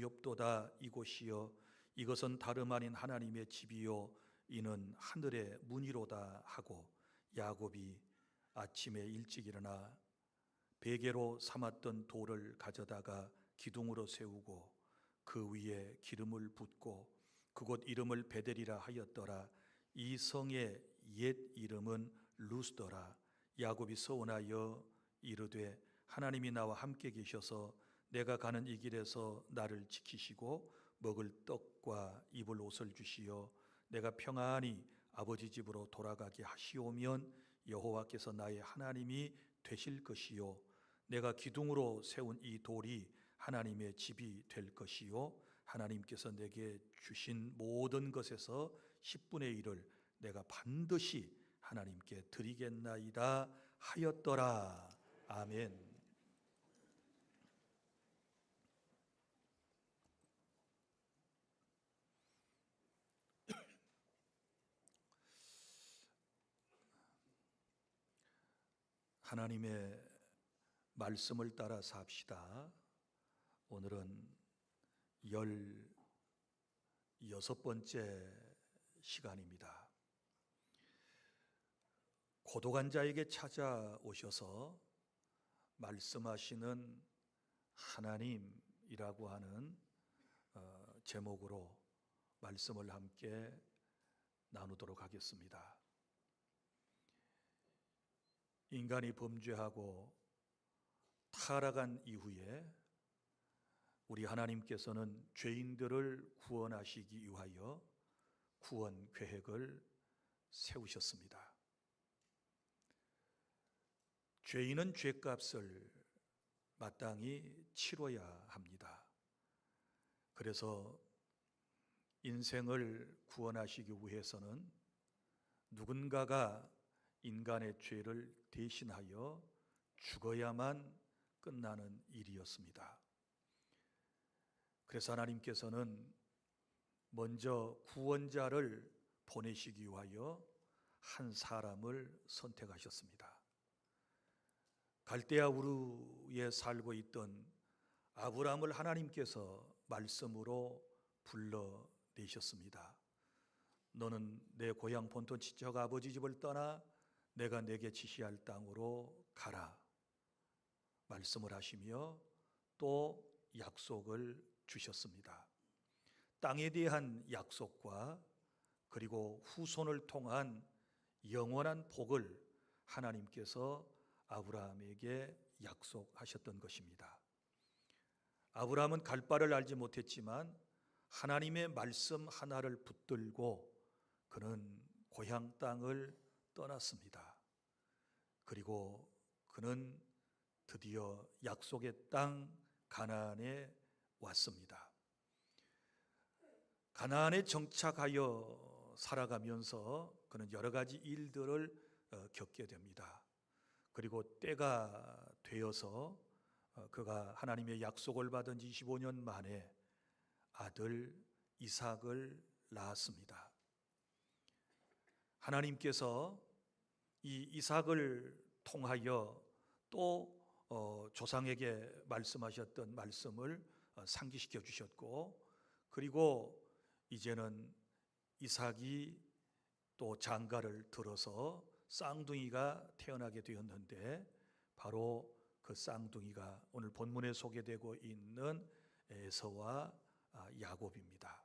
두렵도다. 이곳이여 이것은 다름 아닌 하나님의 집이요 이는 하늘의 문이로다 하고, 야곱이 아침에 일찍 일어나 베개로 삼았던 돌을 가져다가 기둥으로 세우고 그 위에 기름을 붓고 그곳 이름을 베델이라 하였더라. 이 성의 옛 이름은 루스더라. 야곱이 서원하여 이르되 하나님이 나와 함께 계셔서 내가 가는 이 길에서 나를 지키시고 먹을 떡과 입을 옷을 주시어 내가 평안히 아버지 집으로 돌아가게 하시오면 여호와께서 나의 하나님이 되실 것이요 내가 기둥으로 세운 이 돌이 하나님의 집이 될 것이요 하나님께서 내게 주신 모든 것에서 10분의 1을 내가 반드시 하나님께 드리겠나이다 하였더라. 아멘. 하나님의 말씀을 따라 삽시다. 오늘은 16번째 시간입니다. 고독한 자에게 찾아오셔서 말씀하시는 하나님이라고 하는 제목으로 말씀을 함께 나누도록 하겠습니다. 인간이 범죄하고 타락한 이후에 우리 하나님께서는 죄인들을 구원하시기 위하여 구원 계획을 세우셨습니다. 죄인은 죄값을 마땅히 치러야 합니다. 그래서 인생을 구원하시기 위해서는 누군가가 인간의 죄를 대신하여 죽어야만 끝나는 일이었습니다. 그래서 하나님께서는 먼저 구원자를 보내시기 위하여 한 사람을 선택하셨습니다. 갈대아 우르에 살고 있던 아브라함을 하나님께서 말씀으로 불러내셨습니다. 너는 내 고향 본토 친척 아버지 집을 떠나 내가 내게 지시할 땅으로 가라 말씀을 하시며 또 약속을 주셨습니다. 땅에 대한 약속과 그리고 후손을 통한 영원한 복을 하나님께서 아브라함에게 약속하셨던 것입니다. 아브라함은 갈 바를 알지 못했지만 하나님의 말씀 하나를 붙들고 그는 고향 땅을 떠났습니다. 그리고 그는 드디어 약속의 땅 가나안에 왔습니다. 가나안에 정착하여 살아가면서 그는 여러 가지 일들을 겪게 됩니다. 그리고 때가 되어서 그가 하나님의 약속을 받은 25년 만에 아들 이삭을 낳았습니다. 하나님께서 이 이삭을 통하여 또 조상에게 말씀하셨던 말씀을 상기시켜 주셨고, 그리고 이제는 이삭이 또 장가를 들어서 쌍둥이가 태어나게 되었는데, 바로 그 쌍둥이가 오늘 본문에 소개되고 있는 에서와 야곱입니다.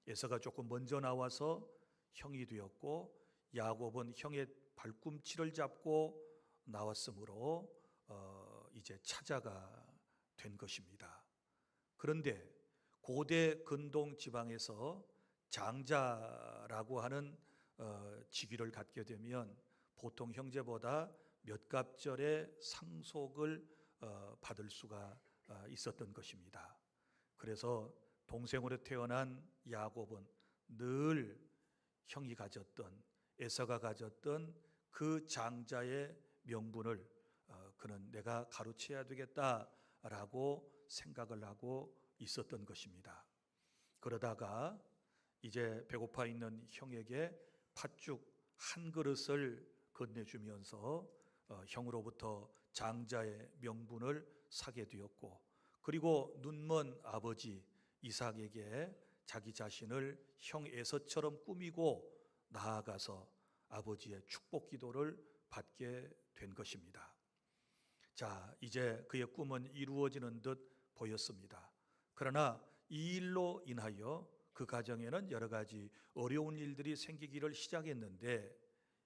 에서가 조금 먼저 나와서 형이 되었고, 야곱은 형의 발꿈치를 잡고 나왔으므로 이제 차자가 된 것입니다. 그런데 고대 근동 지방에서 장자라고 하는 직위를 갖게 되면 보통 형제보다 몇 갑절의 상속을 받을 수가 있었던 것입니다. 그래서 동생으로 태어난 야곱은 늘 형이 가졌던, 에서가 가졌던 그 장자의 명분을 그는 내가 가로채야 되겠다라고 생각을 하고 있었던 것입니다. 그러다가 이제 배고파 있는 형에게 팥죽 한 그릇을 건네주면서 형으로부터 장자의 명분을 사게 되었고, 그리고 눈먼 아버지 이삭에게 자기 자신을 형 에서처럼 꾸미고 나아가서 아버지의 축복 기도를 받게 된 것입니다. 자, 이제 그의 꿈은 이루어지는 듯 보였습니다. 그러나 이 일로 인하여 그 가정에는 여러 가지 어려운 일들이 생기기를 시작했는데,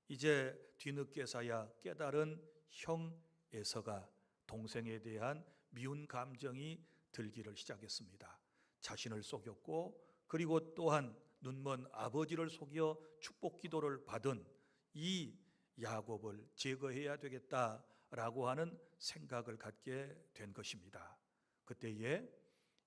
이제 뒤늦게서야 깨달은 형 에서가 동생에 대한 미운 감정이 들기를 시작했습니다. 자신을 속였고, 그리고 또한 눈먼 아버지를 속여 축복 기도를 받은 이 야곱을 제거해야 되겠다라고 하는 생각을 갖게 된 것입니다. 그때에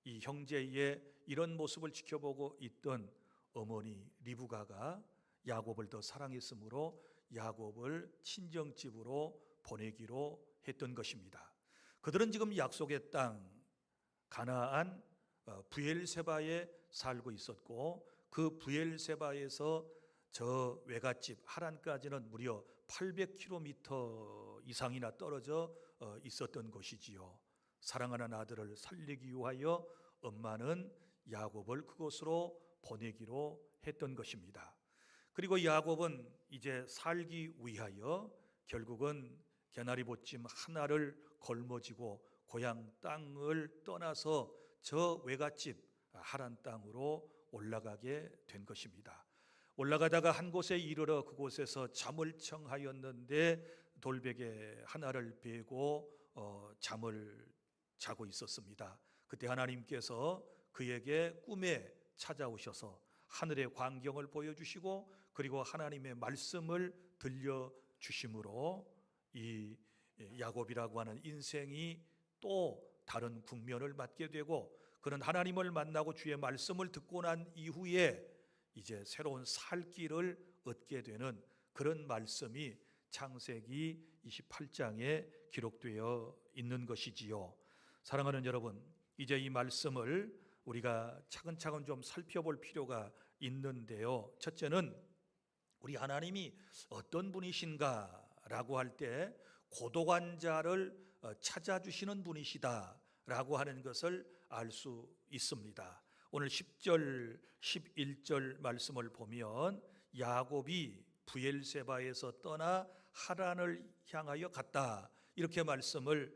이 형제의 이런 모습을 지켜보고 있던 어머니 리브가가 야곱을 더 사랑했으므로 야곱을 친정집으로 보내기로 했던 것입니다. 그들은 지금 약속의 땅 가나안 브엘세바에 살고 있었고, 그 브엘세바에서 저 외갓집 하란까지는 무려 800km 이상이나 떨어져 있었던 곳이지요. 사랑하는 아들을 살리기 위하여 엄마는 야곱을 그곳으로 보내기로 했던 것입니다. 그리고 야곱은 이제 살기 위하여 결국은 개나리보찜 하나를 걸머쥐고 고향 땅을 떠나서 저 외갓집 하란 땅으로 올라가게 된 것입니다. 올라가다가 한 곳에 이르러 그곳에서 잠을 청하였는데 돌베개 하나를 베고 잠을 자고 있었습니다. 그때 하나님께서 그에게 꿈에 찾아오셔서 하늘의 광경을 보여주시고, 그리고 하나님의 말씀을 들려주심으로 이 야곱이라고 하는 인생이 또 다른 국면을 맞게 되고, 그는 하나님을 만나고 주의 말씀을 듣고 난 이후에 이제 새로운 살 길을 얻게 되는 그런 말씀이 창세기 28장에 기록되어 있는 것이지요. 사랑하는 여러분, 이제 이 말씀을 우리가 차근차근 좀 살펴볼 필요가 있는데요. 첫째는 우리 하나님이 어떤 분이신가라고 할 때 고독한 자를 찾아주시는 분이시다라고 하는 것을 알 수 있습니다. 오늘 10절, 11절 말씀을 보면 야곱이 브엘세바에서 떠나 하란을 향하여 갔다, 이렇게 말씀을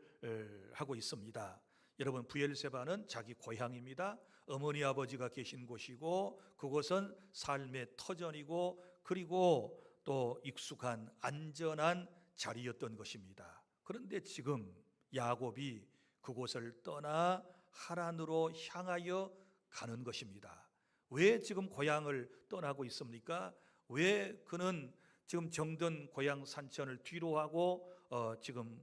하고 있습니다. 여러분, 브엘세바는 자기 고향입니다. 어머니 아버지가 계신 곳이고, 그곳은 삶의 터전이고, 그리고 또 익숙한 안전한 자리였던 것입니다. 그런데 지금 야곱이 그곳을 떠나 하란으로 향하여 가는 것입니다. 왜 지금 고향을 떠나고 있습니까? 왜 그는 지금 정든 고향 산천을 뒤로 하고 지금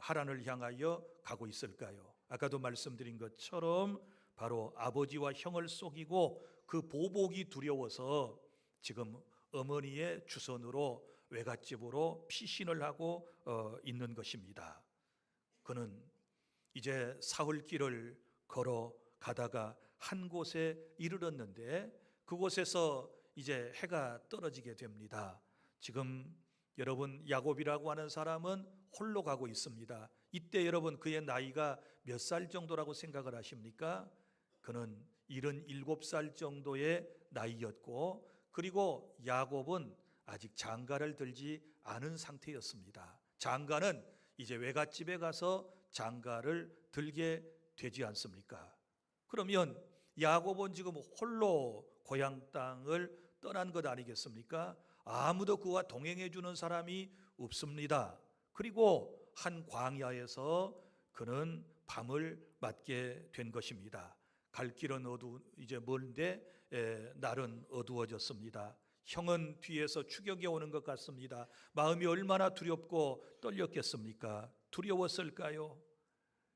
하란을 향하여 가고 있을까요? 아까도 말씀드린 것처럼 바로 아버지와 형을 속이고 그 보복이 두려워서 지금 어머니의 주선으로 외갓집으로 피신을 하고 있는 것입니다. 그는 이제 사흘길을 걸어 가다가 한 곳에 이르렀는데, 그곳에서 이제 해가 떨어지게 됩니다. 지금 여러분, 야곱이라고 하는 사람은 홀로 가고 있습니다. 이때 여러분, 그의 나이가 몇 살 정도라고 생각을 하십니까? 그는 77살 정도의 나이였고, 그리고 야곱은 아직 장가를 들지 않은 상태였습니다. 장가는 이제 외갓집에 가서 장가를 들게 되지 않습니까? 그러면 야곱은 지금 홀로 고향 땅을 떠난 것 아니겠습니까? 아무도 그와 동행해 주는 사람이 없습니다. 그리고 한 광야에서 그는 밤을 맞게 된 것입니다. 갈 길은 이제 멀는데 날은 어두워졌습니다. 형은 뒤에서 추격해 오는 것 같습니다. 마음이 얼마나 두렵고 떨렸겠습니까? 두려웠을까요?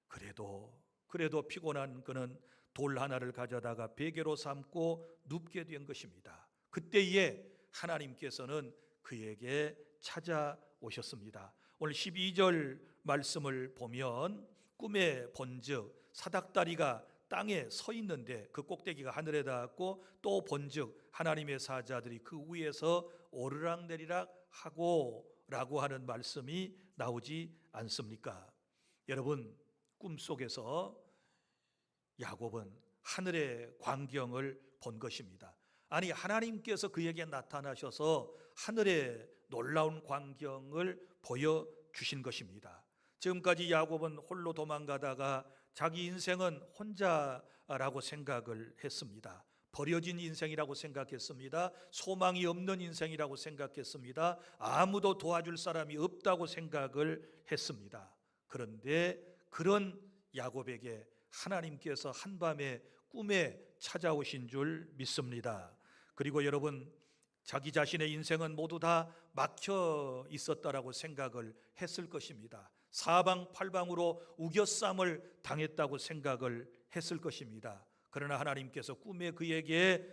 그래도 피곤한 그는 돌 하나를 가져다가 베개로 삼고 눕게 된 것입니다. 그때에 하나님께서는 그에게 찾아오셨습니다. 오늘 12절 말씀을 보면 꿈에 본즉 사닥다리가 땅에 서 있는데 그 꼭대기가 하늘에 닿았고, 또 본즉 하나님의 사자들이 그 위에서 오르락내리락 하고 라고 하는 말씀이 나오지 않습니까? 여러분, 꿈속에서 야곱은 하늘의 광경을 본 것입니다. 아니, 하나님께서 그에게 나타나셔서 하늘의 놀라운 광경을 보여주신 것입니다. 지금까지 야곱은 홀로 도망가다가 자기 인생은 혼자라고 생각을 했습니다. 버려진 인생이라고 생각했습니다. 소망이 없는 인생이라고 생각했습니다. 아무도 도와줄 사람이 없다고 생각을 했습니다. 그런데 그런 야곱에게 하나님께서 한밤에 꿈에 찾아오신 줄 믿습니다. 그리고 여러분, 자기 자신의 인생은 모두 다 막혀 있었다라고 생각을 했을 것입니다. 사방팔방으로 우겨쌈을 당했다고 생각을 했을 것입니다. 그러나 하나님께서 꿈에 그에게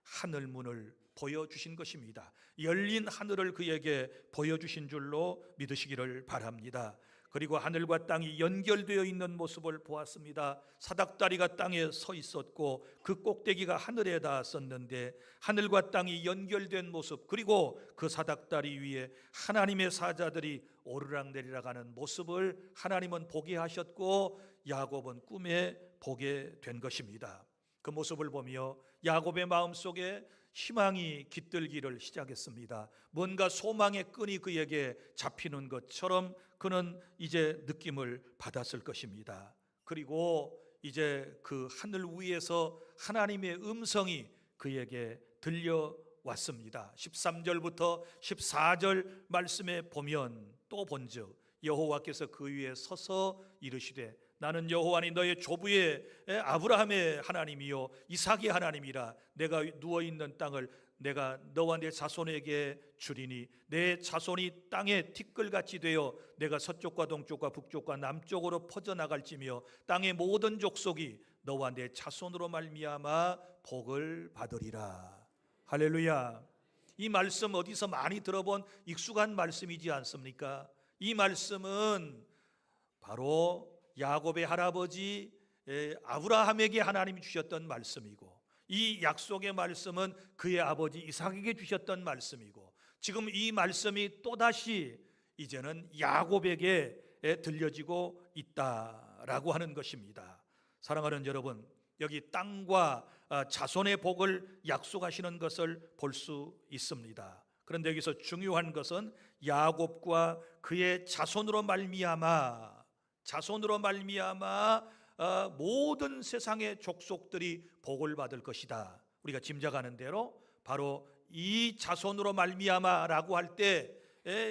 하늘문을 보여주신 것입니다. 열린 하늘을 그에게 보여주신 줄로 믿으시기를 바랍니다. 그리고 하늘과 땅이 연결되어 있는 모습을 보았습니다. 사닥다리가 땅에 서 있었고 그 꼭대기가 하늘에 닿았었는데 하늘과 땅이 연결된 모습, 그리고 그 사닥다리 위에 하나님의 사자들이 오르락내리락 하는 모습을 하나님은 보게 하셨고 야곱은 꿈에 보게 된 것입니다. 그 모습을 보며 야곱의 마음속에 희망이 깃들기를 시작했습니다. 뭔가 소망의 끈이 그에게 잡히는 것처럼 그는 이제 느낌을 받았을 것입니다. 그리고 이제 그 하늘 위에서 하나님의 음성이 그에게 들려왔습니다. 13절부터 14절 말씀에 보면 또 본즉 여호와께서 그 위에 서서 이르시되 나는 여호와니 너의 조부의 아브라함의 하나님이요 이삭의 하나님이라. 내가 누워있는 땅을 내가 너와 내 자손에게 주리니 내 자손이 땅의 티끌같이 되어 내가 서쪽과 동쪽과 북쪽과 남쪽으로 퍼져나갈지며 땅의 모든 족속이 너와 내 자손으로 말미암아 복을 받으리라. 할렐루야. 이 말씀 어디서 많이 들어본 익숙한 말씀이지 않습니까? 이 말씀은 바로 야곱의 할아버지 아브라함에게 하나님이 주셨던 말씀이고, 이 약속의 말씀은 그의 아버지 이삭에게 주셨던 말씀이고, 지금 이 말씀이 또다시 이제는 야곱에게 들려지고 있다라고 하는 것입니다. 사랑하는 여러분, 여기 땅과 자손의 복을 약속하시는 것을 볼 수 있습니다. 그런데 여기서 중요한 것은 야곱과 그의 자손으로 말미암아 모든 세상의 족속들이 복을 받을 것이다. 우리가 짐작하는 대로 바로 이 자손으로 말미암아라고 할 때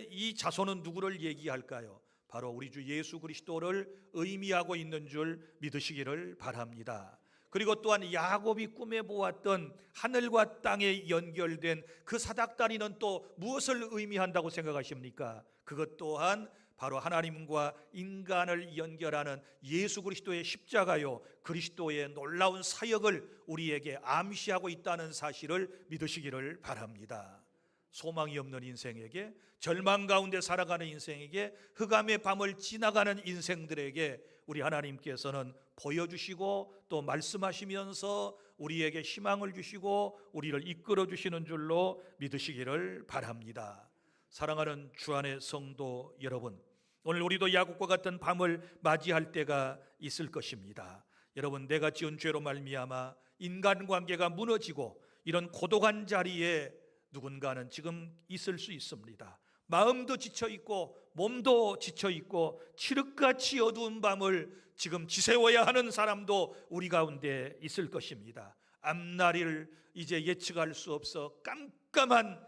이 자손은 누구를 얘기할까요? 바로 우리 주 예수 그리스도를 의미하고 있는 줄 믿으시기를 바랍니다. 그리고 또한 야곱이 꿈에 보았던 하늘과 땅에 연결된 그 사닥다리는 또 무엇을 의미한다고 생각하십니까? 그것 또한 바로 하나님과 인간을 연결하는 예수 그리스도의 십자가요, 그리스도의 놀라운 사역을 우리에게 암시하고 있다는 사실을 믿으시기를 바랍니다. 소망이 없는 인생에게, 절망 가운데 살아가는 인생에게, 흑암의 밤을 지나가는 인생들에게 우리 하나님께서는 보여주시고 또 말씀하시면서 우리에게 희망을 주시고 우리를 이끌어 주시는 줄로 믿으시기를 바랍니다. 사랑하는 주 안의 성도 여러분, 오늘 우리도 야곱과 같은 밤을 맞이할 때가 있을 것입니다. 여러분, 내가 지은 죄로 말미암아 인간관계가 무너지고 이런 고독한 자리에 누군가는 지금 있을 수 있습니다. 마음도 지쳐있고 몸도 지쳐있고 칠흑같이 어두운 밤을 지금 지새워야 하는 사람도 우리 가운데 있을 것입니다. 앞날을 이제 예측할 수 없어 깜깜한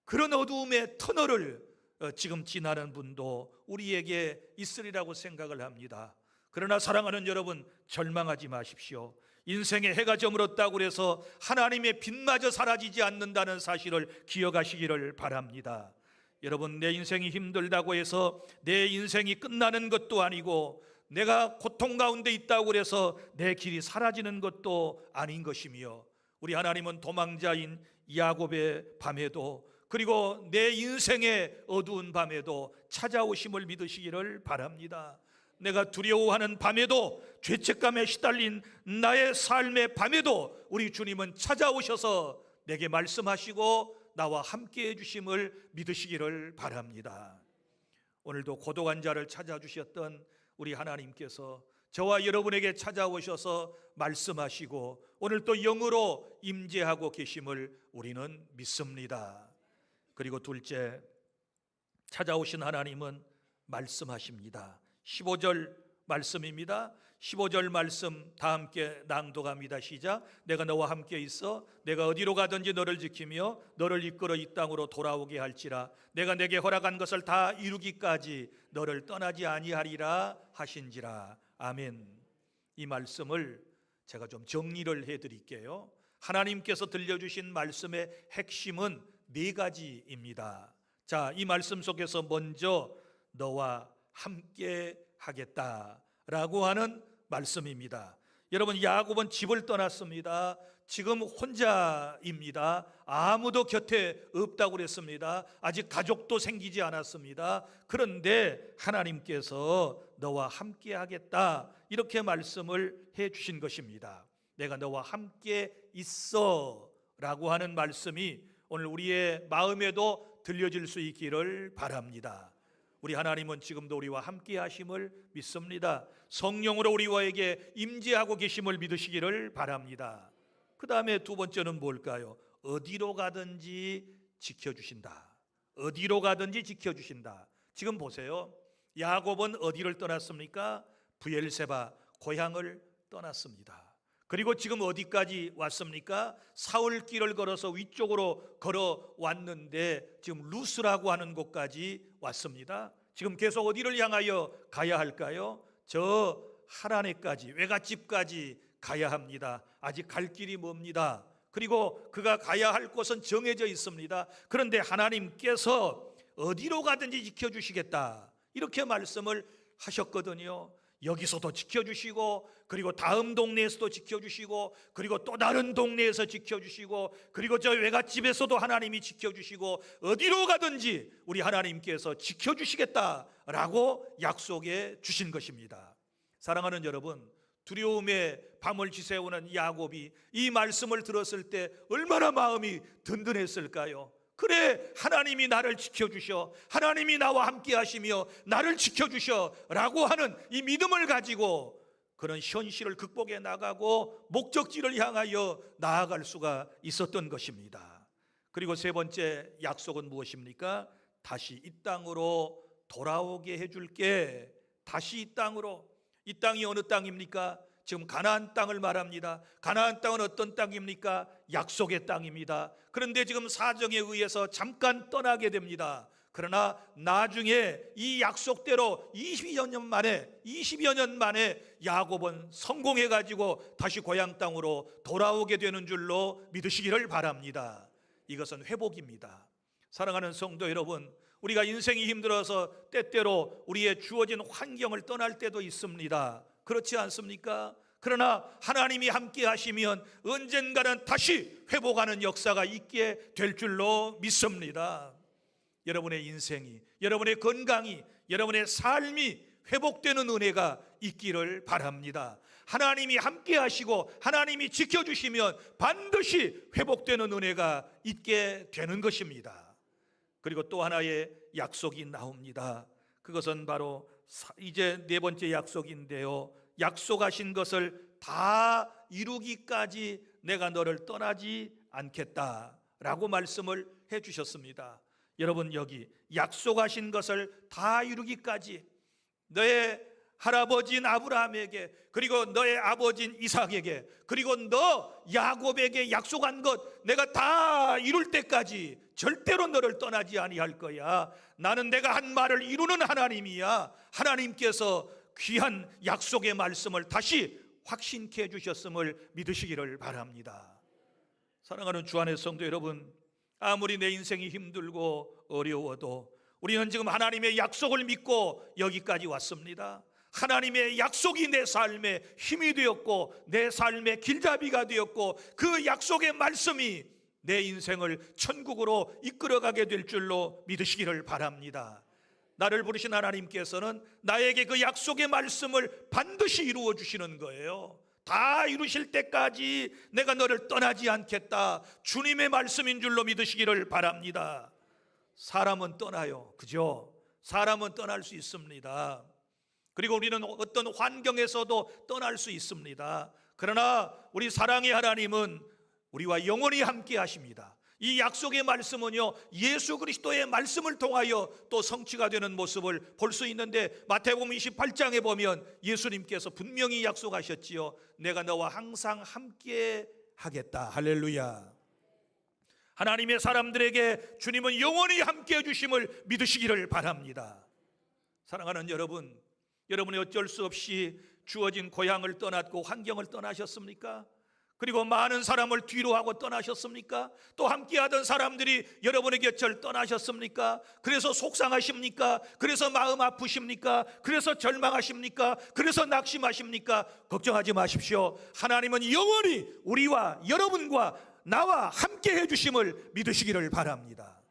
그런 어두움의 터널을 지금 지나는 분도 우리에게 있으리라고 생각을 합니다. 그러나 사랑하는 여러분, 절망하지 마십시오. 인생에 해가 저물었다고 해서 하나님의 빛마저 사라지지 않는다는 사실을 기억하시기를 바랍니다. 여러분, 내 인생이 힘들다고 해서 내 인생이 끝나는 것도 아니고 내가 고통 가운데 있다고 해서 내 길이 사라지는 것도 아닌 것이며, 우리 하나님은 도망자인 야곱의 밤에도 그리고 내 인생의 어두운 밤에도 찾아오심을 믿으시기를 바랍니다. 내가 두려워하는 밤에도, 죄책감에 시달린 나의 삶의 밤에도 우리 주님은 찾아오셔서 내게 말씀하시고 나와 함께 해주심을 믿으시기를 바랍니다. 오늘도 고독한 자를 찾아주셨던 우리 하나님께서 저와 여러분에게 찾아오셔서 말씀하시고 오늘 또 영으로 임재하고 계심을 우리는 믿습니다. 그리고 둘째, 찾아오신 하나님은 말씀하십니다. 15절 말씀입니다. 15절 말씀 다 함께 낭독합니다. 시작. 내가 너와 함께 있어 내가 어디로 가든지 너를 지키며 너를 이끌어 이 땅으로 돌아오게 할지라. 내가 내게 허락한 것을 다 이루기까지 너를 떠나지 아니하리라 하신지라. 아멘. 이 말씀을 제가 좀 정리를 해드릴게요. 하나님께서 들려주신 말씀의 핵심은 네 가지입니다. 자, 이 말씀 속에서 먼저 너와 함께 하겠다라고 하는 말씀입니다. 여러분, 야곱은 집을 떠났습니다. 지금 혼자입니다. 아무도 곁에 없다고 그랬습니다. 아직 가족도 생기지 않았습니다. 그런데 하나님께서 너와 함께 하겠다 이렇게 말씀을 해 주신 것입니다. 내가 너와 함께 있어 라고 하는 말씀이 오늘 우리의 마음에도 들려질 수 있기를 바랍니다. 우리 하나님은 지금도 우리와 함께 하심을 믿습니다. 성령으로 우리와에게 임재하고 계심을 믿으시기를 바랍니다. 그 다음에 두 번째는 뭘까요? 어디로 가든지 지켜주신다. 어디로 가든지 지켜주신다. 지금 보세요. 야곱은 어디를 떠났습니까? 브엘세바 고향을 떠났습니다. 그리고 지금 어디까지 왔습니까? 사울길을 걸어서 위쪽으로 걸어왔는데 지금 루스라고 하는 곳까지 왔습니다. 지금 계속 어디를 향하여 가야 할까요? 저 하라네까지, 외갓집까지 가야 합니다. 아직 갈 길이 멉니다. 그리고 그가 가야 할 곳은 정해져 있습니다. 그런데 하나님께서 어디로 가든지 지켜주시겠다 이렇게 말씀을 하셨거든요. 여기서도 지켜주시고, 그리고 다음 동네에서도 지켜주시고, 그리고 또 다른 동네에서 지켜주시고, 그리고 저 외갓집에서도 하나님이 지켜주시고, 어디로 가든지 우리 하나님께서 지켜주시겠다라고 약속해 주신 것입니다. 사랑하는 여러분, 두려움에 밤을 지새우는 야곱이 이 말씀을 들었을 때 얼마나 마음이 든든했을까요? 그래, 하나님이 나를 지켜주셔, 하나님이 나와 함께 하시며 나를 지켜주셔 라고 하는 이 믿음을 가지고 그런 현실을 극복해 나가고 목적지를 향하여 나아갈 수가 있었던 것입니다. 그리고 세 번째 약속은 무엇입니까? 다시 이 땅으로 돌아오게 해줄게. 다시 이 땅으로. 이 땅이 어느 땅입니까? 지금 가나안 땅을 말합니다. 가나안 땅은 어떤 땅입니까? 약속의 땅입니다. 그런데 지금 사정에 의해서 잠깐 떠나게 됩니다. 그러나 나중에 이 약속대로 20여 년 만에 야곱은 성공해 가지고 다시 고향 땅으로 돌아오게 되는 줄로 믿으시기를 바랍니다. 이것은 회복입니다. 사랑하는 성도 여러분, 우리가 인생이 힘들어서 때때로 우리의 주어진 환경을 떠날 때도 있습니다. 그렇지 않습니까? 그러나 하나님이 함께 하시면 언젠가는 다시 회복하는 역사가 있게 될 줄로 믿습니다. 여러분의 인생이, 여러분의 건강이, 여러분의 삶이 회복되는 은혜가 있기를 바랍니다. 하나님이 함께 하시고 하나님이 지켜주시면 반드시 회복되는 은혜가 있게 되는 것입니다. 그리고 또 하나의 약속이 나옵니다. 그것은 바로 이제 네 번째 약속인데요, 약속하신 것을 다 이루기까지 내가 너를 떠나지 않겠다라고 말씀을 해주셨습니다. 여러분, 여기 약속하신 것을 다 이루기까지, 너의 할아버지인 아브라함에게, 그리고 너의 아버지인 이삭에게, 그리고 너 야곱에게 약속한 것 내가 다 이룰 때까지 절대로 너를 떠나지 아니할 거야. 나는 내가 한 말을 이루는 하나님이야. 하나님께서 귀한 약속의 말씀을 다시 확신케 해주셨음을 믿으시기를 바랍니다. 사랑하는 주 안의 성도 여러분, 아무리 내 인생이 힘들고 어려워도 우리는 지금 하나님의 약속을 믿고 여기까지 왔습니다. 하나님의 약속이 내 삶의 힘이 되었고 내 삶의 길잡이가 되었고 그 약속의 말씀이 내 인생을 천국으로 이끌어가게 될 줄로 믿으시기를 바랍니다. 나를 부르신 하나님께서는 나에게 그 약속의 말씀을 반드시 이루어 주시는 거예요. 다 이루실 때까지 내가 너를 떠나지 않겠다, 주님의 말씀인 줄로 믿으시기를 바랍니다. 사람은 떠나요, 그죠? 사람은 떠날 수 있습니다. 그리고 우리는 어떤 환경에서도 떠날 수 있습니다. 그러나 우리 사랑의 하나님은 우리와 영원히 함께 하십니다. 이 약속의 말씀은요, 예수 그리스도의 말씀을 통하여 또 성취가 되는 모습을 볼 수 있는데, 마태복음 28장에 보면 예수님께서 분명히 약속하셨지요. 내가 너와 항상 함께 하겠다. 할렐루야. 하나님의 사람들에게 주님은 영원히 함께 해주심을 믿으시기를 바랍니다. 사랑하는 여러분, 여러분이 어쩔 수 없이 주어진 고향을 떠났고 환경을 떠나셨습니까? 그리고 많은 사람을 뒤로 하고 떠나셨습니까? 또 함께하던 사람들이 여러분의 곁을 떠나셨습니까? 그래서 속상하십니까? 그래서 마음 아프십니까? 그래서 절망하십니까? 그래서 낙심하십니까? 걱정하지 마십시오. 하나님은 영원히 우리와 여러분과 나와 함께 해주심을 믿으시기를 바랍니다.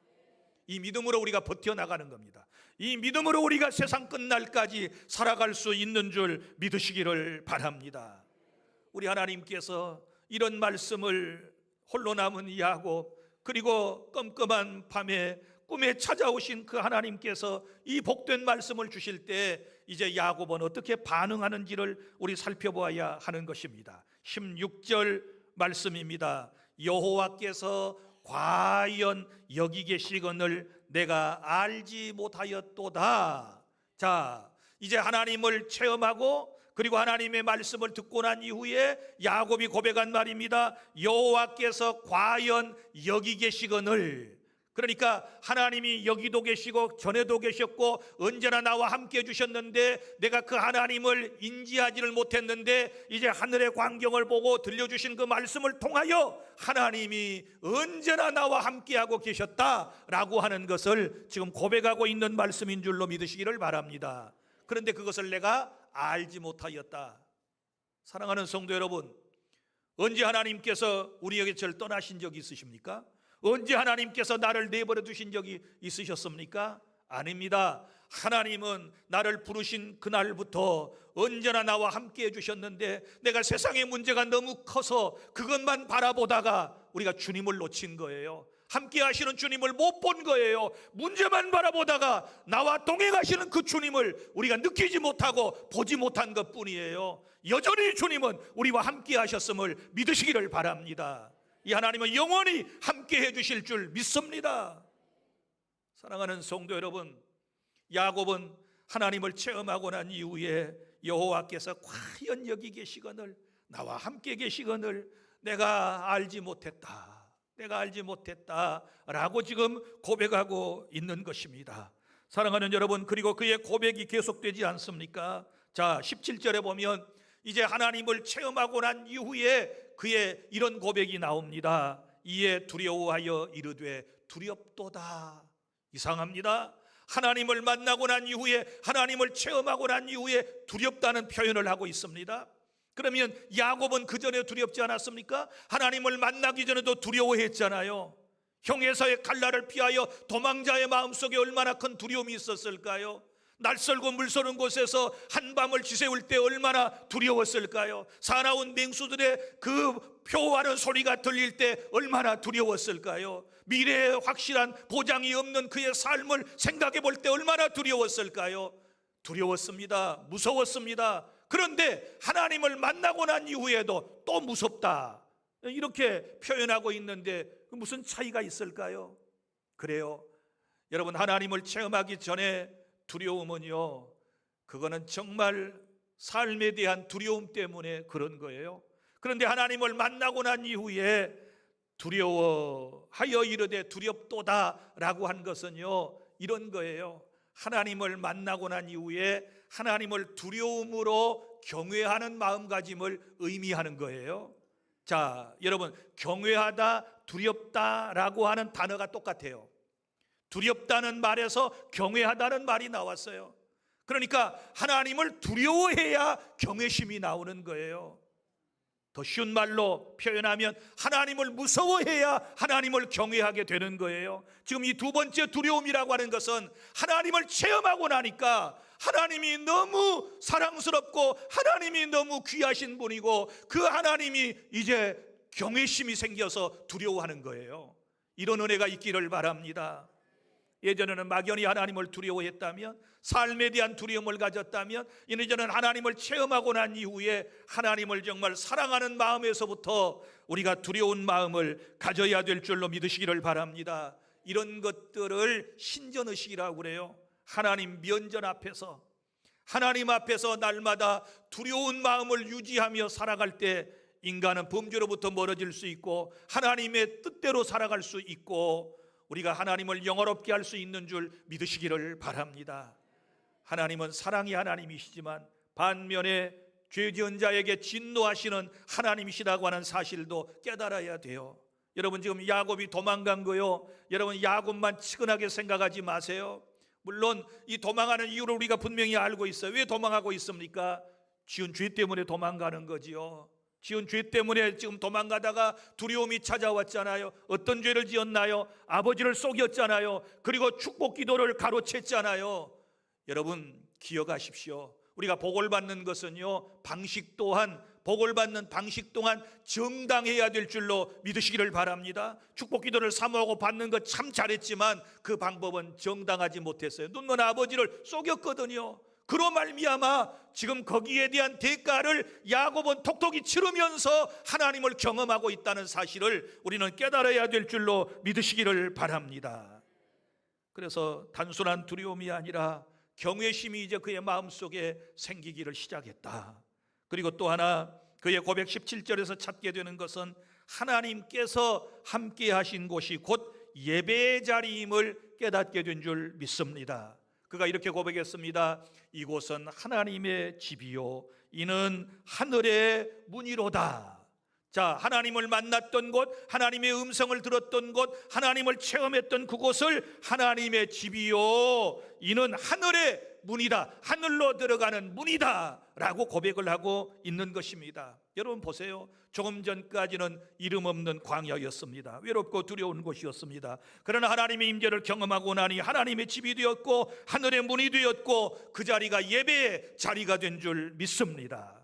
이 믿음으로 우리가 버텨나가는 겁니다. 이 믿음으로 우리가 세상 끝날까지 살아갈 수 있는 줄 믿으시기를 바랍니다. 우리 하나님께서 이런 말씀을 홀로 남은 야곱, 그리고 껌껌한 밤에 꿈에 찾아오신 그 하나님께서 이 복된 말씀을 주실 때 이제 야곱은 어떻게 반응하는지를 우리 살펴보아야 하는 것입니다. 16절 말씀입니다. 여호와께서 과연 여기 계시거늘 내가 알지 못하였도다. 자, 이제 하나님을 체험하고 그리고 하나님의 말씀을 듣고 난 이후에 야곱이 고백한 말입니다. 여호와께서 과연 여기 계시거늘, 그러니까 하나님이 여기도 계시고 전에도 계셨고 언제나 나와 함께 해주셨는데 내가 그 하나님을 인지하지를 못했는데 이제 하늘의 광경을 보고 들려주신 그 말씀을 통하여 하나님이 언제나 나와 함께하고 계셨다라고 하는 것을 지금 고백하고 있는 말씀인 줄로 믿으시기를 바랍니다. 그런데 그것을 내가 알지 못하였다. 사랑하는 성도 여러분, 언제 하나님께서 우리에게 절 떠나신 적이 있으십니까? 언제 하나님께서 나를 내버려 두신 적이 있으셨습니까? 아닙니다. 하나님은 나를 부르신 그날부터 언제나 나와 함께 해주셨는데 내가 세상의 문제가 너무 커서 그것만 바라보다가 우리가 주님을 놓친 거예요. 함께 하시는 주님을 못 본 거예요. 문제만 바라보다가 나와 동행하시는 그 주님을 우리가 느끼지 못하고 보지 못한 것뿐이에요. 여전히 주님은 우리와 함께 하셨음을 믿으시기를 바랍니다. 이 하나님은 영원히 함께 해주실 줄 믿습니다. 사랑하는 성도 여러분, 야곱은 하나님을 체험하고 난 이후에 여호와께서 과연 여기 계시거늘 나와 함께 계시거늘 내가 알지 못했다, 내가 알지 못했다라고 지금 고백하고 있는 것입니다. 사랑하는 여러분, 그리고 그의 고백이 계속되지 않습니까? 자, 17절에 보면 이제 하나님을 체험하고 난 이후에 그의 이런 고백이 나옵니다. 이에 두려워하여 이르되 두렵도다. 이상합니다. 하나님을 만나고 난 이후에, 하나님을 체험하고 난 이후에 두렵다는 표현을 하고 있습니다. 그러면 야곱은 그 전에 두렵지 않았습니까? 하나님을 만나기 전에도 두려워했잖아요. 형에서의 칼날을 피하여 도망자의 마음속에 얼마나 큰 두려움이 있었을까요? 낯설고 물서는 곳에서 한밤을 지새울 때 얼마나 두려웠을까요? 사나운 맹수들의 그 표하는 소리가 들릴 때 얼마나 두려웠을까요? 미래에 확실한 보장이 없는 그의 삶을 생각해 볼 때 얼마나 두려웠을까요? 두려웠습니다. 무서웠습니다. 그런데 하나님을 만나고 난 이후에도 또 무섭다, 이렇게 표현하고 있는데 무슨 차이가 있을까요? 그래요, 여러분, 하나님을 체험하기 전에 두려움은요, 그거는 정말 삶에 대한 두려움 때문에 그런 거예요. 그런데 하나님을 만나고 난 이후에 두려워하여 이르되 두렵도다라고 한 것은요, 이런 거예요. 하나님을 만나고 난 이후에 하나님을 두려움으로 경외하는 마음가짐을 의미하는 거예요. 자, 여러분, 경외하다, 두렵다라고 하는 단어가 똑같아요. 두렵다는 말에서 경외하다는 말이 나왔어요. 그러니까 하나님을 두려워해야 경외심이 나오는 거예요. 더 쉬운 말로 표현하면 하나님을 무서워해야 하나님을 경외하게 되는 거예요. 지금 이 두 번째 두려움이라고 하는 것은 하나님을 체험하고 나니까 하나님이 너무 사랑스럽고 하나님이 너무 귀하신 분이고 그 하나님이 이제 경외심이 생겨서 두려워하는 거예요. 이런 은혜가 있기를 바랍니다. 예전에는 막연히 하나님을 두려워했다면, 삶에 대한 두려움을 가졌다면, 이제는 하나님을 체험하고 난 이후에 하나님을 정말 사랑하는 마음에서부터 우리가 두려운 마음을 가져야 될 줄로 믿으시기를 바랍니다. 이런 것들을 신전의식이라고 그래요. 하나님 면전 앞에서, 하나님 앞에서 날마다 두려운 마음을 유지하며 살아갈 때 인간은 범죄로부터 멀어질 수 있고 하나님의 뜻대로 살아갈 수 있고 우리가 하나님을 영화롭게 할 수 있는 줄 믿으시기를 바랍니다. 하나님은 사랑의 하나님이시지만 반면에 죄 지은 자에게 진노하시는 하나님이시라고 하는 사실도 깨달아야 돼요. 여러분, 지금 야곱이 도망간 거요, 여러분 야곱만 측은하게 생각하지 마세요. 물론 이 도망하는 이유를 우리가 분명히 알고 있어요. 왜 도망하고 있습니까? 지은 죄 때문에 도망가는 거지요. 지은 죄 때문에 지금 도망가다가 두려움이 찾아왔잖아요. 어떤 죄를 지었나요? 아버지를 속였잖아요. 그리고 축복 기도를 가로챘잖아요. 여러분 기억하십시오. 우리가 복을 받는 것은요, 방식 또한, 복을 받는 방식 또한 정당해야 될 줄로 믿으시기를 바랍니다. 축복 기도를 사모하고 받는 것 참 잘했지만 그 방법은 정당하지 못했어요. 눈먼 아버지를 속였거든요. 그로 말미암아 지금 거기에 대한 대가를 야곱은 톡톡히 치르면서 하나님을 경험하고 있다는 사실을 우리는 깨달아야 될 줄로 믿으시기를 바랍니다. 그래서 단순한 두려움이 아니라 경외심이 이제 그의 마음속에 생기기를 시작했다. 그리고 또 하나 그의 고백 17절에서 찾게 되는 것은 하나님께서 함께 하신 곳이 곧 예배의 자리임을 깨닫게 된 줄 믿습니다. 그가 이렇게 고백했습니다. 이곳은 하나님의 집이요 이는 하늘의 문이로다. 자, 하나님을 만났던 곳, 하나님의 음성을 들었던 곳, 하나님을 체험했던 그곳을 하나님의 집이요 이는 하늘의 문이다, 하늘로 들어가는 문이다 라고 고백을 하고 있는 것입니다. 여러분 보세요. 조금 전까지는 이름 없는 광야였습니다. 외롭고 두려운 곳이었습니다. 그러나 하나님의 임재를 경험하고 나니 하나님의 집이 되었고 하늘의 문이 되었고 그 자리가 예배의 자리가 된 줄 믿습니다.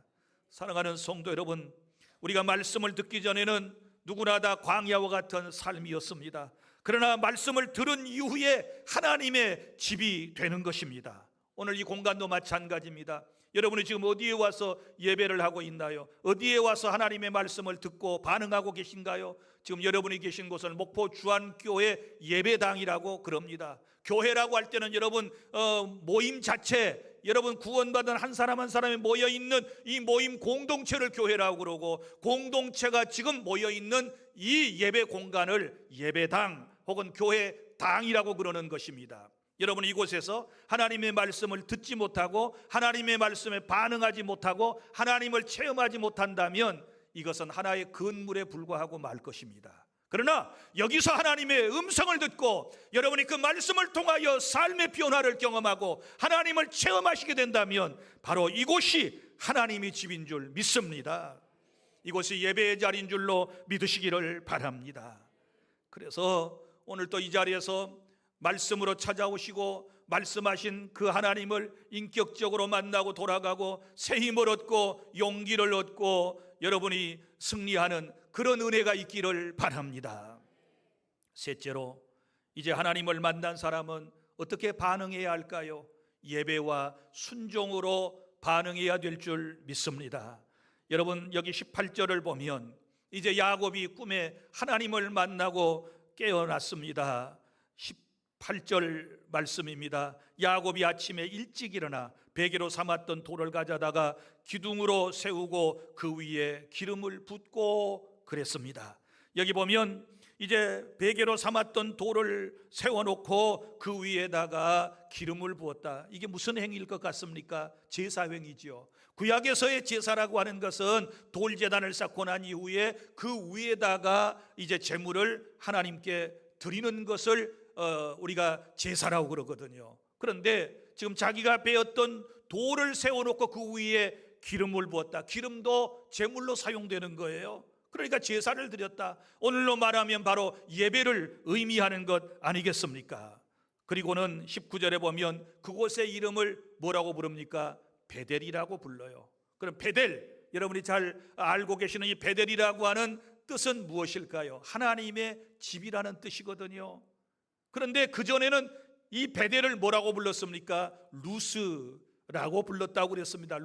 사랑하는 성도 여러분, 우리가 말씀을 듣기 전에는 누구나 다 광야와 같은 삶이었습니다. 그러나 말씀을 들은 이후에 하나님의 집이 되는 것입니다. 오늘 이 공간도 마찬가지입니다. 여러분이 지금 어디에 와서 예배를 하고 있나요? 어디에 와서 하나님의 말씀을 듣고 반응하고 계신가요? 지금 여러분이 계신 곳은 목포 주안교회 예배당이라고 그럽니다. 교회라고 할 때는 여러분 모임 자체, 여러분 구원받은 한 사람 한 사람이 모여있는 이 모임 공동체를 교회라고 그러고, 공동체가 지금 모여있는 이 예배 공간을 예배당 혹은 교회당이라고 그러는 것입니다. 여러분 이곳에서 하나님의 말씀을 듣지 못하고 하나님의 말씀에 반응하지 못하고 하나님을 체험하지 못한다면 이것은 하나의 건물에 불과하고 말 것입니다. 그러나 여기서 하나님의 음성을 듣고 여러분이 그 말씀을 통하여 삶의 변화를 경험하고 하나님을 체험하시게 된다면 바로 이곳이 하나님의 집인 줄 믿습니다. 이곳이 예배의 자리인 줄로 믿으시기를 바랍니다. 그래서 오늘 또 이 자리에서 말씀으로 찾아오시고 말씀하신 그 하나님을 인격적으로 만나고 돌아가고 새 힘을 얻고 용기를 얻고 여러분이 승리하는 그런 은혜가 있기를 바랍니다. 셋째로, 이제 하나님을 만난 사람은 어떻게 반응해야 할까요? 예배와 순종으로 반응해야 될 줄 믿습니다. 여러분 여기 18절을 보면 이제 야곱이 꿈에 하나님을 만나고 깨어났습니다. 18절 말씀입니다. 야곱이 아침에 일찍 일어나 베개로 삼았던 돌을 가져다가 기둥으로 세우고 그 위에 기름을 붓고 그랬습니다. 여기 보면 이제 베개로 삼았던 돌을 세워놓고 그 위에다가 기름을 부었다. 이게 무슨 행위일 것 같습니까? 제사 행위지요. 구약에서의 제사라고 하는 것은 돌제단을 쌓고 난 이후에 그 위에다가 이제 제물을 하나님께 드리는 것을 우리가 제사라고 그러거든요. 그런데 지금 자기가 베었던 돌을 세워놓고 그 위에 기름을 부었다. 기름도 제물로 사용되는 거예요. 그러니까 제사를 드렸다. 오늘로 말하면 바로 예배를 의미하는 것 아니겠습니까? 그리고는 19절에 보면 그곳의 이름을 뭐라고 부릅니까? 베델이라고 불러요. 그럼 베델, 여러분이 잘 알고 계시는 이 베델이라고 하는 뜻은 무엇일까요? 하나님의 집이라는 뜻이거든요. 그런데 그전에는 이 베델을 뭐라고 불렀습니까? 루스라고 불렀다고 그랬습니다.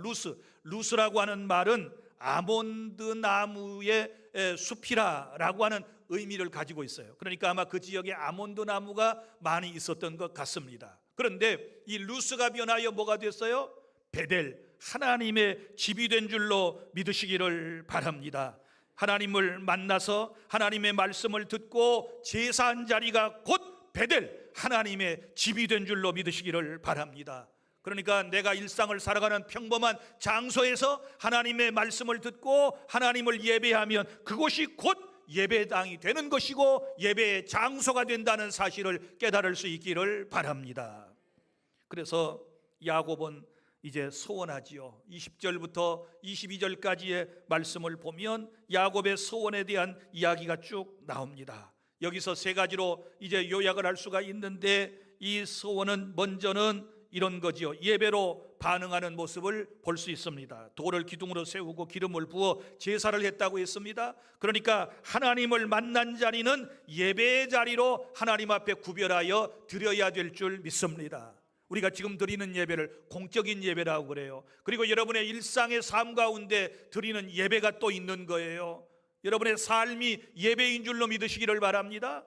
루스라고 하는 말은 아몬드 나무의 숲이라고 하는 의미를 가지고 있어요. 그러니까 아마 그 지역에 아몬드 나무가 많이 있었던 것 같습니다. 그런데 이 루스가 변하여 뭐가 됐어요? 베델, 하나님의 집이 된 줄로 믿으시기를 바랍니다. 하나님을 만나서 하나님의 말씀을 듣고 제사한 자리가 곧 베델, 하나님의 집이 된 줄로 믿으시기를 바랍니다. 그러니까 내가 일상을 살아가는 평범한 장소에서 하나님의 말씀을 듣고 하나님을 예배하면 그곳이 곧 예배당이 되는 것이고 예배의 장소가 된다는 사실을 깨달을 수 있기를 바랍니다. 그래서 야곱은 이제 소원하지요. 20절부터 22절까지의 말씀을 보면 야곱의 소원에 대한 이야기가 쭉 나옵니다. 여기서 세 가지로 이제 요약을 할 수가 있는데, 이 소원은 먼저는 이런 거지요. 예배로 반응하는 모습을 볼 수 있습니다. 돌을 기둥으로 세우고 기름을 부어 제사를 했다고 했습니다. 그러니까 하나님을 만난 자리는 예배의 자리로 하나님 앞에 구별하여 드려야 될 줄 믿습니다. 우리가 지금 드리는 예배를 공적인 예배라고 그래요. 그리고 여러분의 일상의 삶 가운데 드리는 예배가 또 있는 거예요. 여러분의 삶이 예배인 줄로 믿으시기를 바랍니다.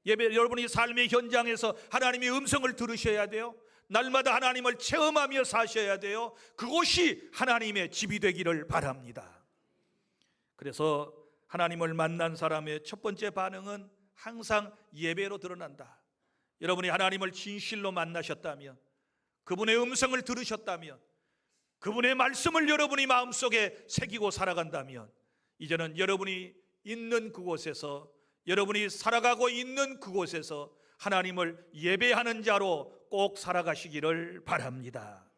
여러분이 삶의 현장에서 하나님의 음성을 들으셔야 돼요. 날마다 하나님을 체험하며 사셔야 돼요. 그곳이 하나님의 집이 되기를 바랍니다. 그래서 하나님을 만난 사람의 첫 번째 반응은 항상 예배로 드러난다. 여러분이 하나님을 진실로 만나셨다면, 그분의 음성을 들으셨다면, 그분의 말씀을 여러분이 마음속에 새기고 살아간다면, 이제는 여러분이 있는 그곳에서, 여러분이 살아가고 있는 그곳에서 하나님을 예배하는 자로 꼭 살아가시기를 바랍니다.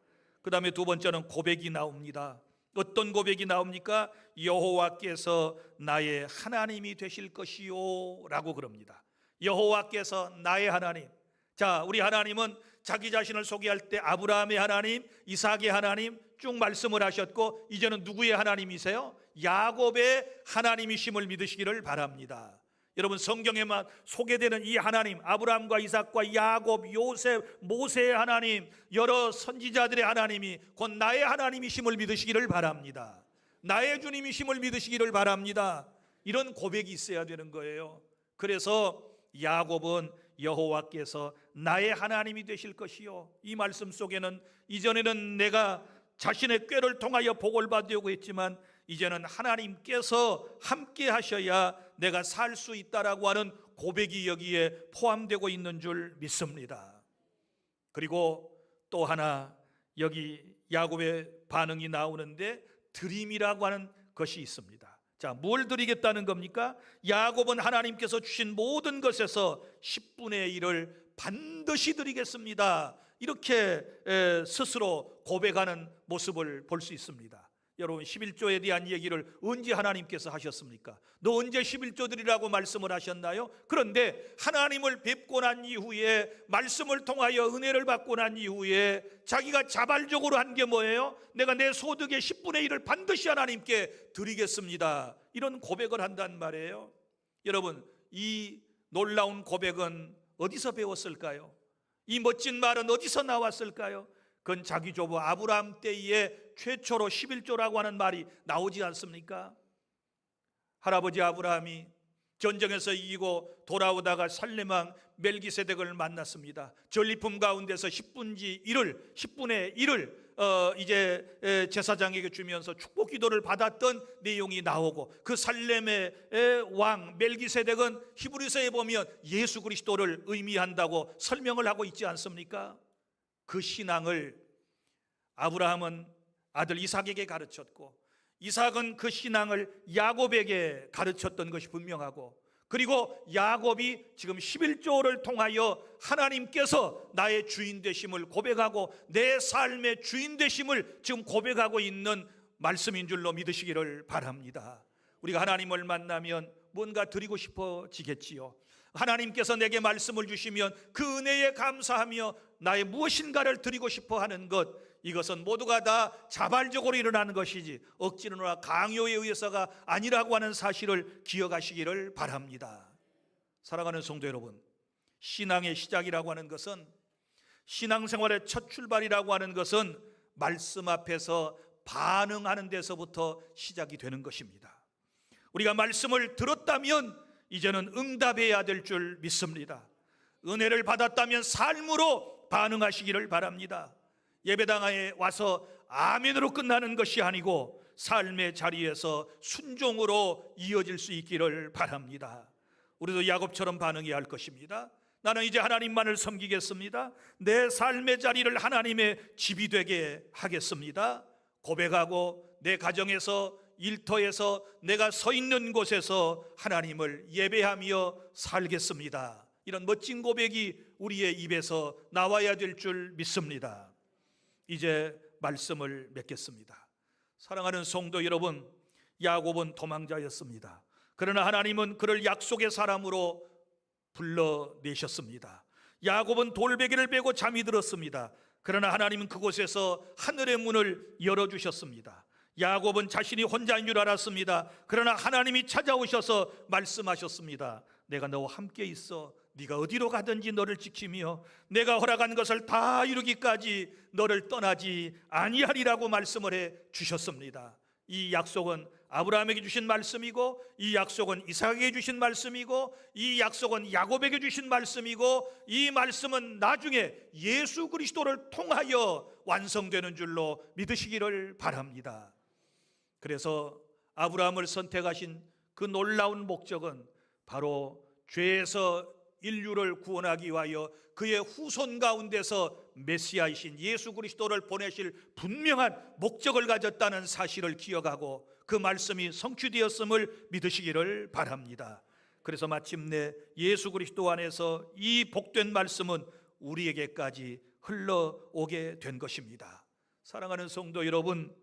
그 다음에 두 번째는 고백이 나옵니다. 어떤 고백이 나옵니까? 여호와께서 나의 하나님이 되실 것이요 라고 그럽니다. 여호와께서 나의 하나님. 자, 우리 하나님은 자기 자신을 소개할 때 아브라함의 하나님, 이삭의 하나님 쭉 말씀을 하셨고, 이제는 누구의 하나님이세요? 야곱의 하나님이심을 믿으시기를 바랍니다. 여러분, 성경에만 소개되는 이 하나님, 아브라함과 이삭과 야곱, 요셉, 모세의 하나님, 여러 선지자들의 하나님이 곧 나의 하나님이심을 믿으시기를 바랍니다. 나의 주님이심을 믿으시기를 바랍니다. 이런 고백이 있어야 되는 거예요. 그래서 야곱은 여호와께서 나의 하나님이 되실 것이요, 이 말씀 속에는 이전에는 내가 자신의 꾀를 통하여 복을 받으려고 했지만 이제는 하나님께서 함께 하셔야 내가 살 수 있다라고 하는 고백이 여기에 포함되고 있는 줄 믿습니다. 그리고 또 하나 여기 야곱의 반응이 나오는데 드림이라고 하는 것이 있습니다. 자, 뭘 드리겠다는 겁니까? 야곱은 하나님께서 주신 모든 것에서 10분의 1을 반드시 드리겠습니다, 이렇게 스스로 고백하는 모습을 볼 수 있습니다. 여러분, 11조에 대한 얘기를 언제 하나님께서 하셨습니까? 너 언제 11조 드리라고 말씀을 하셨나요? 그런데 하나님을 뵙고 난 이후에, 말씀을 통하여 은혜를 받고 난 이후에 자기가 자발적으로 한 게 뭐예요? 내가 내 소득의 10분의 1을 반드시 하나님께 드리겠습니다, 이런 고백을 한단 말이에요. 여러분, 이 놀라운 고백은 어디서 배웠을까요? 이 멋진 말은 어디서 나왔을까요? 그건 자기 조부 아브라함 때에 최초로 11조라고 하는 말이 나오지 않습니까? 할아버지 아브라함이 전쟁에서 이기고 돌아오다가 살렘왕 멜기세덱을 만났습니다. 전리품 가운데서 10분의 1을 이제 제사장에게 주면서 축복 기도를 받았던 내용이 나오고, 그 살렘의 왕 멜기세덱은 히브리서에 보면 예수 그리스도를 의미한다고 설명을 하고 있지 않습니까? 그 신앙을 아브라함은 아들 이삭에게 가르쳤고, 이삭은 그 신앙을 야곱에게 가르쳤던 것이 분명하고, 그리고 야곱이 지금 11조를 통하여 하나님께서 나의 주인 되심을 고백하고 내 삶의 주인 되심을 지금 고백하고 있는 말씀인 줄로 믿으시기를 바랍니다. 우리가 하나님을 만나면 뭔가 드리고 싶어지겠지요. 하나님께서 내게 말씀을 주시면 그 은혜에 감사하며 나의 무엇인가를 드리고 싶어 하는 것, 이것은 모두가 다 자발적으로 일어나는 것이지 억지로나 강요에 의해서가 아니라고 하는 사실을 기억하시기를 바랍니다. 사랑하는 성도 여러분, 신앙의 시작이라고 하는 것은 신앙생활의 첫 출발이라고 하는 것은 말씀 앞에서 반응하는 데서부터 시작이 되는 것입니다. 우리가 말씀을 들었다면 이제는 응답해야 될 줄 믿습니다. 은혜를 받았다면 삶으로 반응하시기를 바랍니다. 예배당에 와서 아멘으로 끝나는 것이 아니고 삶의 자리에서 순종으로 이어질 수 있기를 바랍니다. 우리도 야곱처럼 반응해야 할 것입니다. 나는 이제 하나님만을 섬기겠습니다. 내 삶의 자리를 하나님의 집이 되게 하겠습니다. 고백하고 내 가정에서, 일터에서, 내가 서 있는 곳에서 하나님을 예배하며 살겠습니다. 이런 멋진 고백이 우리의 입에서 나와야 될 줄 믿습니다. 이제 말씀을 맺겠습니다. 사랑하는 성도 여러분, 야곱은 도망자였습니다. 그러나 하나님은 그를 약속의 사람으로 불러내셨습니다. 야곱은 돌베개를 베고 잠이 들었습니다. 그러나 하나님은 그곳에서 하늘의 문을 열어주셨습니다. 야곱은 자신이 혼자인 줄 알았습니다. 그러나 하나님이 찾아오셔서 말씀하셨습니다. 내가 너와 함께 있어. 네가 어디로 가든지 너를 지키며 내가 허락한 것을 다 이루기까지 너를 떠나지 아니하리라고 말씀을 해 주셨습니다. 이 약속은 아브라함에게 주신 말씀이고, 이 약속은 이삭에게 주신 말씀이고, 이 약속은 야곱에게 주신 말씀이고, 이 말씀은 나중에 예수 그리스도를 통하여 완성되는 줄로 믿으시기를 바랍니다. 그래서 아브라함을 선택하신 그 놀라운 목적은 바로 죄에서 인류를 구원하기 위하여 그의 후손 가운데서 메시아이신 예수 그리스도를 보내실 분명한 목적을 가졌다는 사실을 기억하고 그 말씀이 성취되었음을 믿으시기를 바랍니다. 그래서 마침내 예수 그리스도 안에서 이 복된 말씀은 우리에게까지 흘러오게 된 것입니다. 사랑하는 성도 여러분,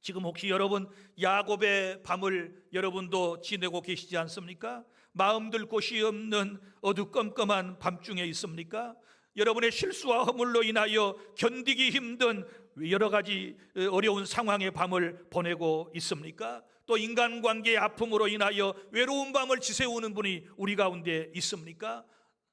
지금 혹시 여러분 야곱의 밤을 여러분도 지내고 계시지 않습니까? 마음 들 곳이 없는 어두컴컴한 밤중에 있습니까? 여러분의 실수와 허물로 인하여 견디기 힘든 여러 가지 어려운 상황의 밤을 보내고 있습니까? 또 인간관계의 아픔으로 인하여 외로운 밤을 지새우는 분이 우리 가운데 있습니까?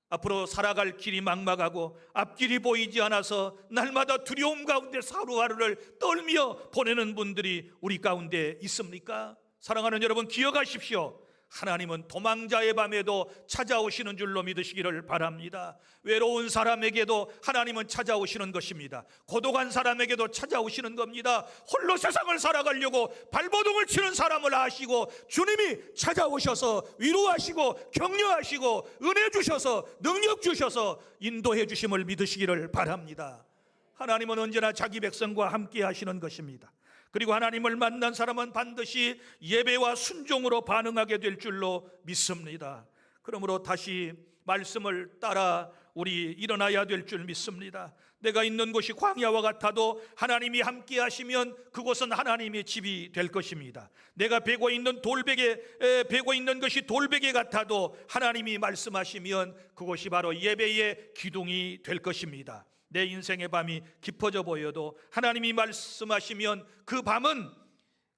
앞으로 살아갈 길이 막막하고 앞길이 보이지 않아서 날마다 두려움 가운데 하루하루를 떨며 보내는 분들이 우리 가운데 있습니까? 사랑하는 여러분, 기억하십시오. 하나님은 도망자의 밤에도 찾아오시는 줄로 믿으시기를 바랍니다. 외로운 사람에게도 하나님은 찾아오시는 것입니다. 고독한 사람에게도 찾아오시는 겁니다. 홀로 세상을 살아가려고 발버둥을 치는 사람을 아시고 주님이 찾아오셔서 위로하시고 격려하시고 은혜 주셔서 능력 주셔서 인도해 주심을 믿으시기를 바랍니다. 하나님은 언제나 자기 백성과 함께 하시는 것입니다. 그리고 하나님을 만난 사람은 반드시 예배와 순종으로 반응하게 될 줄로 믿습니다. 그러므로 다시 말씀을 따라 우리 일어나야 될 줄 믿습니다. 내가 있는 곳이 광야와 같아도 하나님이 함께 하시면 그곳은 하나님의 집이 될 것입니다. 내가 베고 있는 것이 돌베개 같아도 하나님이 말씀하시면 그곳이 바로 예배의 기둥이 될 것입니다. 내 인생의 밤이 깊어져 보여도 하나님이 말씀하시면 그 밤은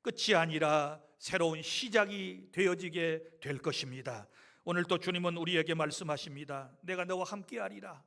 끝이 아니라 새로운 시작이 되어지게 될 것입니다. 오늘 또 주님은 우리에게 말씀하십니다. 내가 너와 함께하리라.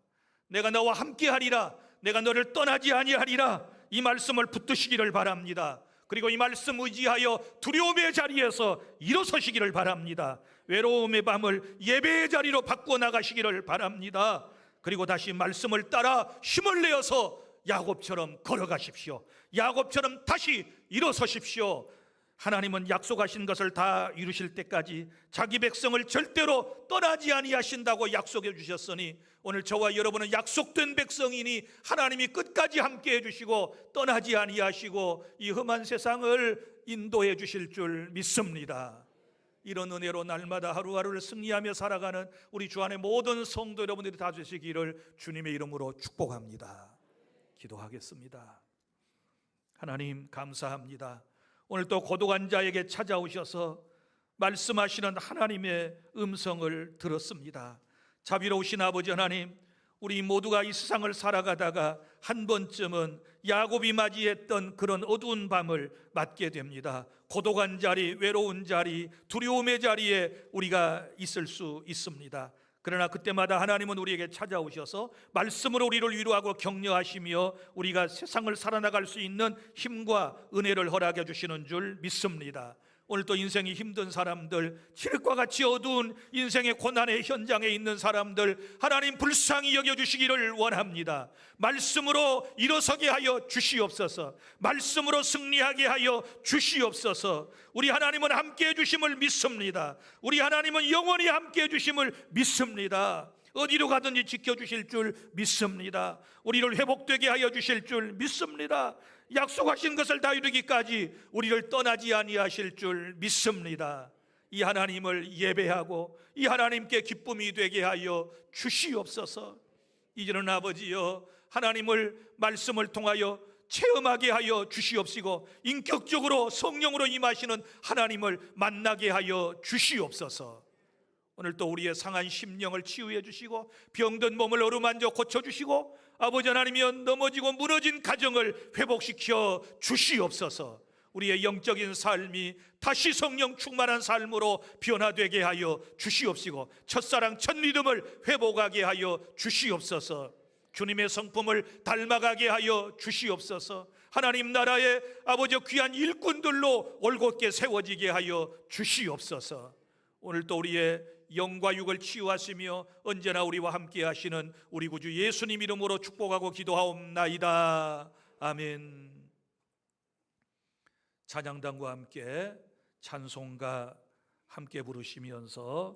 내가 너와 함께하리라. 내가 너를 떠나지 아니하리라. 이 말씀을 붙드시기를 바랍니다. 그리고 이 말씀 의지하여 두려움의 자리에서 일어서시기를 바랍니다. 외로움의 밤을 예배의 자리로 바꾸어 나가시기를 바랍니다. 그리고 다시 말씀을 따라 힘을 내어서 야곱처럼 걸어가십시오. 야곱처럼 다시 일어서십시오. 하나님은 약속하신 것을 다 이루실 때까지 자기 백성을 절대로 떠나지 아니하신다고 약속해 주셨으니 오늘 저와 여러분은 약속된 백성이니 하나님이 끝까지 함께 해주시고 떠나지 아니하시고 이 험한 세상을 인도해 주실 줄 믿습니다. 이런 은혜로 날마다 하루하루를 승리하며 살아가는 우리 주 안의 모든 성도 여러분들이 다 되시기를 주님의 이름으로 축복합니다. 기도하겠습니다. 하나님 감사합니다. 오늘 또 고독한 자에게 찾아오셔서 말씀하시는 하나님의 음성을 들었습니다. 자비로우신 아버지 하나님, 우리 모두가 이 세상을 살아가다가 한 번쯤은 야곱이 맞이했던 그런 어두운 밤을 맞게 됩니다. 고독한 자리, 외로운 자리, 두려움의 자리에 우리가 있을 수 있습니다. 그러나 그때마다 하나님은 우리에게 찾아오셔서 말씀으로 우리를 위로하고 격려하시며 우리가 세상을 살아나갈 수 있는 힘과 은혜를 허락해 주시는 줄 믿습니다. 오늘도 인생이 힘든 사람들, 칠흑과 같이 어두운 인생의 고난의 현장에 있는 사람들, 하나님 불쌍히 여겨주시기를 원합니다. 말씀으로 일어서게 하여 주시옵소서. 말씀으로 승리하게 하여 주시옵소서. 우리 하나님은 함께해 주심을 믿습니다. 우리 하나님은 영원히 함께해 주심을 믿습니다. 어디로 가든지 지켜주실 줄 믿습니다. 우리를 회복되게 하여 주실 줄 믿습니다. 약속하신 것을 다 이루기까지 우리를 떠나지 아니하실 줄 믿습니다. 이 하나님을 예배하고 이 하나님께 기쁨이 되게 하여 주시옵소서. 이제는 아버지여, 하나님을 말씀을 통하여 체험하게 하여 주시옵시고 인격적으로 성령으로 임하시는 하나님을 만나게 하여 주시옵소서. 오늘 또 우리의 상한 심령을 치유해 주시고 병든 몸을 어루만져 고쳐주시고 아버지 하나님이여, 넘어지고 무너진 가정을 회복시켜 주시옵소서. 우리의 영적인 삶이 다시 성령 충만한 삶으로 변화되게 하여 주시옵시고 첫사랑 첫믿음을 회복하게 하여 주시옵소서. 주님의 성품을 닮아가게 하여 주시옵소서. 하나님 나라의 아버지 귀한 일꾼들로 올곧게 세워지게 하여 주시옵소서. 오늘도 우리의 영과 육을 치유하시며 언제나 우리와 함께 하시는 우리 구주 예수님 이름으로 축복하고 기도하옵나이다. 아멘. 찬양단과 함께 찬송가 함께 부르시면서